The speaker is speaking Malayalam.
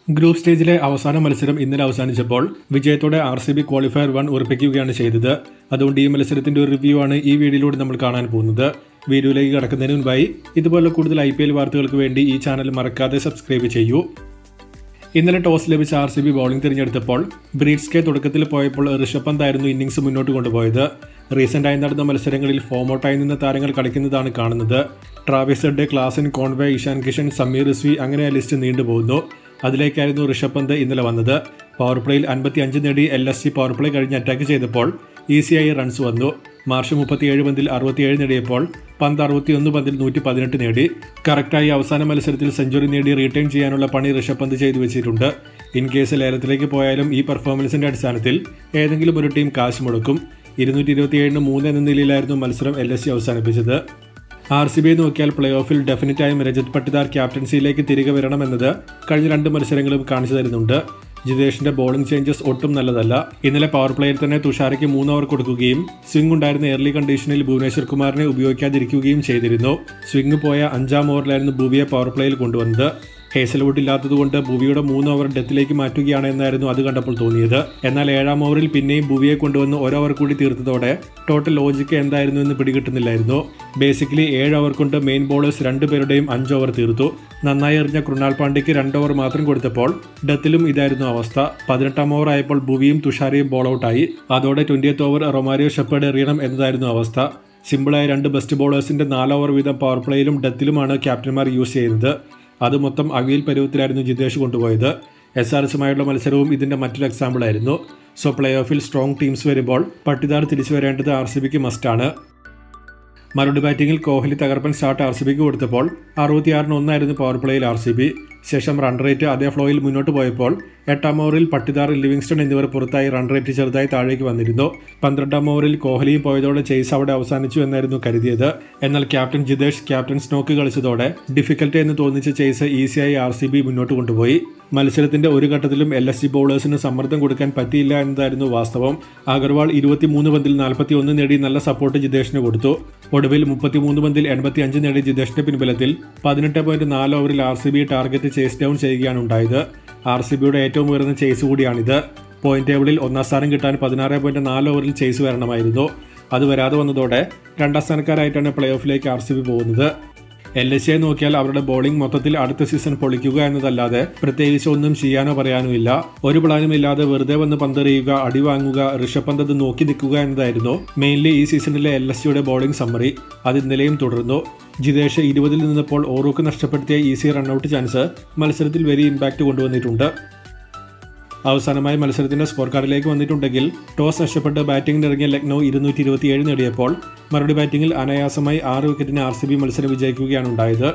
ഗ്രൂപ്പ് സ്റ്റേജിലെ അവസാന മത്സരം ഇന്നലെ അവസാനിച്ചപ്പോൾ വിജയത്തോടെ RCB ക്വാളിഫയർ 1 ഉറപ്പിക്കുകയാണ് ചെയ്തത്. അതുകൊണ്ട് ഈ മത്സരത്തിന്റെ ഒരു റിവ്യൂ ആണ് ഈ വീഡിയോയിലൂടെ നമ്മൾ കാണാൻ പോകുന്നത്. വീഡിയോയിലേക്ക് കടക്കുന്നതിന് മുൻപായി ഇതുപോലെ കൂടുതൽ IPL വാർത്തകൾക്ക് വേണ്ടി ഈ ചാനൽ മറക്കാതെ സബ്സ്ക്രൈബ് ചെയ്യൂ. ഇന്നലെ ടോസ് ലഭിച്ച RCB ബൗളിംഗ് തിരഞ്ഞെടുത്തപ്പോൾ ബ്രീഡ്സ്കെ തുടക്കത്തിൽ പോയപ്പോൾ ഋഷഭ് പന്ത് ആയിരുന്നു ഇന്നിംഗ്സ് മുന്നോട്ട് കൊണ്ടുപോയത്. റീസെൻ്റായി നടന്ന മത്സരങ്ങളിൽ ഫോം ഔട്ടായി നിന്ന താരങ്ങൾ കളിക്കുന്നതാണ് കാണുന്നത്. Travis head, Klaasen Conway, Ishan Kishan, Sameer Rizvi അങ്ങനെ ആ ലിസ്റ്റ് നീണ്ടുപോകുന്നു. അതിലേക്കായിരുന്നു ഋഷഭ് പന്ത് ഇന്നലെ വന്നത്. പവർ പ്ലേയിൽ 55 നേടി LSG പവർ പ്ലേ കഴിഞ്ഞ് അറ്റാക്ക് ചെയ്തപ്പോൾ ഈസിയായി റൺസ് വന്നു. മാർച്ച് 37 പന്തിൽ 67 നേടിയപ്പോൾ പന്ത് 61 പന്തിൽ 118 നേടി. കറക്റ്റായി അവസാന മത്സരത്തിൽ സെഞ്ചുറി നേടി റീറ്റേൺ ചെയ്യാനുള്ള പണി ഋഷഭ് പന്ത് ചെയ്തു വെച്ചിട്ടുണ്ട്. ഇൻ കേസ് ലേലത്തിലേക്ക് പോയാലും ഈ പെർഫോമൻസിന്റെ അടിസ്ഥാനത്തിൽ ഏതെങ്കിലും ഒരു ടീം കാശ് മുടക്കും. 227-3 എന്ന നിലയിലായിരുന്നു മത്സരം LSG അവസാനിപ്പിച്ചത്. RCB നോക്കിയാൽ പ്ലേ ഓഫിൽ ഡെഫിനറ്റായും രജത് പട്ടിദാർ ക്യാപ്റ്റൻസിയിലേക്ക് തിരികെ വരണമെന്നത് കഴിഞ്ഞ 2 മത്സരങ്ങളും കാണിച്ചു തരുന്നുണ്ട്. ജിതേഷിന്റെ ബോളിംഗ് ചേഞ്ചസ് ഒട്ടും നല്ലതല്ല. ഇന്നലെ പവർ പ്ലേയിൽ തന്നെ തുഷാരയ്ക്ക് 3 ഓവർ കൊടുക്കുകയും സ്വിംഗ് ഉണ്ടായിരുന്ന എർലി കണ്ടീഷനിൽ ഭുവനേശ്വർ കുമാറിനെ ഉപയോഗിക്കാതിരിക്കുകയും ചെയ്തിരുന്നു. സ്വിംഗ് പോയ 5-ാം ഓവറിലായിരുന്നു ഭുവിയെ പവർ പ്ലേയിൽ കൊണ്ടുവന്നത്. ഹേസൽവുഡ് ഇല്ലാത്തതുകൊണ്ട് ഭുവിയുടെ 3 ഓവർ ഡെത്തിലേക്ക് മാറ്റുകയാണ് എന്നായിരുന്നു അത് കണ്ടപ്പോൾ തോന്നിയത്. എന്നാൽ 7-ാം ഓവറിൽ പിന്നെയും ഭുവിയെ കൊണ്ടുവന്ന് 1 ഓവർ കൂടി തീർത്തതോടെ ടോട്ടൽ ലോജിക്ക് എന്തായിരുന്നു എന്ന് പിടികിട്ടുന്നില്ലായിരുന്നു. ബേസിക്കലി 7 ഓവർ കൊണ്ട് മെയിൻ ബോളേഴ്സ് 2 പേരുടെയും 5 ഓവർ തീർത്തു. നന്നായി എറിഞ്ഞ കൃണാൽ പാണ്ഡ്യയ്ക്ക് 2 ഓവർ മാത്രം കൊടുത്തപ്പോൾ ഡെത്തിലും ഇതായിരുന്നു അവസ്ഥ. 18-ാം ഓവർ ആയപ്പോൾ ഭുവിയും തുഷാരയും ബോൾ ഔട്ടായി. അതോടെ 20th ഓവർ റൊമാരിയോ ഷെപ്പേർഡ് എറിയണം എന്നതായിരുന്നു അവസ്ഥ. സിമ്പിളായ 2 ബെസ്റ്റ് ബോളേഴ്സിന്റെ 4 ഓവർ വീതം പവർ പ്ലേയിലും ഡെത്തിലുമാണ് ക്യാപ്റ്റന്മാർ യൂസ് ചെയ്യുന്നത്. അത് മൊത്തം അവിയൽ പരുവത്തിലായിരുന്നു ജിതേഷ് കൊണ്ടുപോയത്. SRHുമായുള്ള മത്സരവും ഇതിന്റെ മറ്റൊരു എക്സാമ്പിൾ ആയിരുന്നു. സോ പ്ലേ ഓഫിൽ സ്ട്രോങ് ടീംസ് വരുമ്പോൾ പട്ടിദാർ തിരിച്ചു വരേണ്ടത് RCBക്ക് മസ്റ്റാണ്. മറുപടി ബാറ്റിംഗിൽ കോഹ്ലി തകർപ്പൻ സ്റ്റാർട്ട് RCBക്ക് കൊടുത്തപ്പോൾ 66-1 ആയിരുന്നു പവർ പ്ലേയിൽ RCB. ശേഷം റൺ റേറ്റ് അതേ ഫ്ലോയിൽ മുന്നോട്ട് പോയപ്പോൾ 8-ാം ഓവറിൽ പട്ടിദാർ, ലിവിങ്സ്റ്റൺ എന്നിവർ പുറത്തായി റൺ റേറ്റ് ചെറുതായി താഴേക്ക് വന്നിരുന്നു. 12-ാം ഓവറിൽ കോഹ്ലിയും പോയതോടെ ചേസ് അവിടെ അവസാനിച്ചു എന്നായിരുന്നു കരുതിയത്. എന്നാൽ ക്യാപ്റ്റൻ ജിതേഷ് ക്യാപ്റ്റൻ സ്നോക്ക് കളിച്ചതോടെ ഡിഫിക്കൽട്ട് എന്ന് തോന്നിച്ച ചേസ് ഈസിയായി RCB മുന്നോട്ട് കൊണ്ടുപോയി. മത്സരത്തിന്റെ ഒരു ഘട്ടത്തിലും LSG ബൗളേഴ്സിന് സമ്മർദ്ദം കൊടുക്കാൻ പറ്റിയില്ല എന്നതായിരുന്നു വാസ്തവം. അഗർവാൾ 23 പന്തിൽ 41 നേടി നല്ല സപ്പോർട്ട് ജിതേഷിന് കൊടുത്തു. ഒടുവിൽ 33 പന്തിൽ 85 നേടി ജിതേഷിന്റെ പിൻബലത്തിൽ 18.4 ഓവറിൽ RCB ടാർഗറ്റ് ചേസ് ഡൗൺ ചെയ്യുകയാണ് ഉണ്ടായത്. RCBയുടെ ഏറ്റവും ഉയർന്ന ചേസ് കൂടിയാണിത്. പോയിന്റ് ടേബിളിൽ 1-ാം സ്ഥാനം കിട്ടാൻ 16.4 ഓവറിൽ ചേസ് വരണമായിരുന്നു. അത് വരാതെ വന്നതോടെ 2-ാം സ്ഥാനക്കാരായിട്ടാണ് പ്ലേ ഓഫിലേക്ക് RCB പോകുന്നത്. LSGയെ നോക്കിയാൽ അവരുടെ ബോളിംഗ് മൊത്തത്തിൽ അടുത്ത സീസൺ പൊളിക്കുക എന്നതല്ലാതെ പ്രത്യേകിച്ച് ഒന്നും ചെയ്യാനോ പറയാനോ ഇല്ല. ഒരു പ്ലാനും ഇല്ലാതെ വെറുതെ വന്ന് പന്തെറിയുക, അടിവാങ്ങുക, ഋഷഭ് പന്ത് അത് നോക്കി നിൽക്കുക എന്നതായിരുന്നു മെയിൻലി ഈ സീസണിലെ LSGയുടെ ബോളിംഗ് സമ്മറി. അത് ഇന്നലെയും തുടർന്നു. ജിതേഷ് 20-ൽ നിന്നപ്പോൾ ഓറൂക്ക് നഷ്ടപ്പെടുത്തിയ ഈസി റൺഔട്ട് ചാൻസ് മത്സരത്തിൽ വലിയ ഇമ്പാക്റ്റ് കൊണ്ടുവന്നിട്ടുണ്ട്. അവസാനമായി മത്സരത്തിന്റെ സ്കോർ കാർഡിലേക്ക് വന്നിട്ടുണ്ടെങ്കിൽ ടോസ് നഷ്ടപ്പെട്ട് ബാറ്റിംഗിനിറങ്ങിയ ലക്നൗ 227 നേടിയപ്പോൾ മറുപടി ബാറ്റിംഗിൽ അനായാസമായി 6 വിക്കറ്റിന് RCB മത്സരം വിജയിക്കുകയാണ് ഉണ്ടായത്.